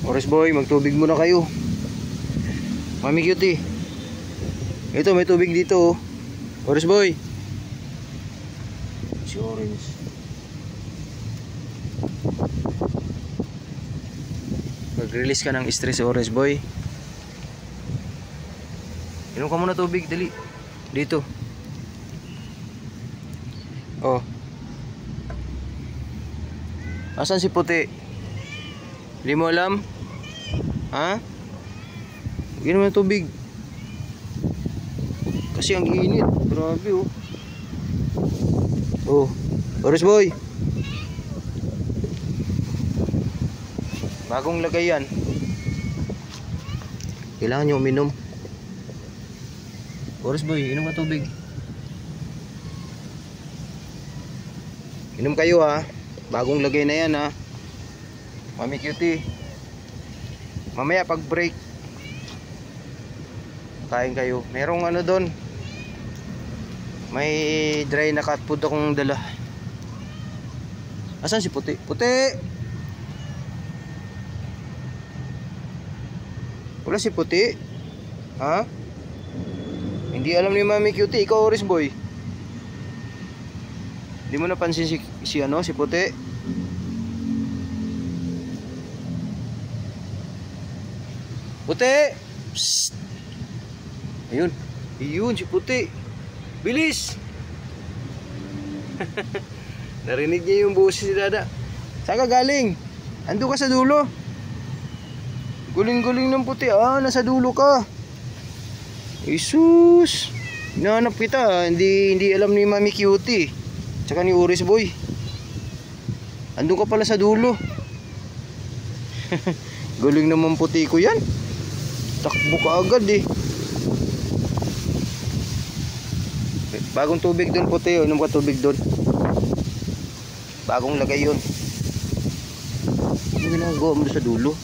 Orange boy, magtubig muna kayo. Mami cutie. Ito, may tubig dito oh. Orange boy. Si Orange. Mag-release ka ng stress, Orange boy. Inom ka muna tubig, dali. Dito. Oh. Asan si puti? Hindi mo alam? Ha? Inom ng tubig. Kasi ang init. Grabe oh. Oh. Orange boy. Bagong lagay yan. Kailangan nyo uminom. Orange boy, inom ka tubig. Inom kayo ha. Bagong lagay na yan ha. Mami cutie. Mamaya pag break kain kayo. Merong ano doon. May dry na cat food akong dala. Asan si puti? Puti! Wala si puti? Ha? Hindi alam ni Mami cutie. Ikaw Orange boy. Hindi mo napansin si ano, si puti? Puti! Psst! Ayun. Ayun si puti. Bilis! Narinig niya yung boses ni Dada. Saan ka galing? Ando ka sa dulo. Guling-guling ng puti. Ah, nasa dulo ka. Jesus! Hinahanap kita. Hindi alam ni Mami cutie. Tsaka ni Orange boy. Andun ka pala sa dulo. Galing naman puti ko yan. Takbo ka agad eh. Bagong tubig doon puti. Inom ka tubig doon. Bagong lagay yun. Ano ginagawa mo sa dulo?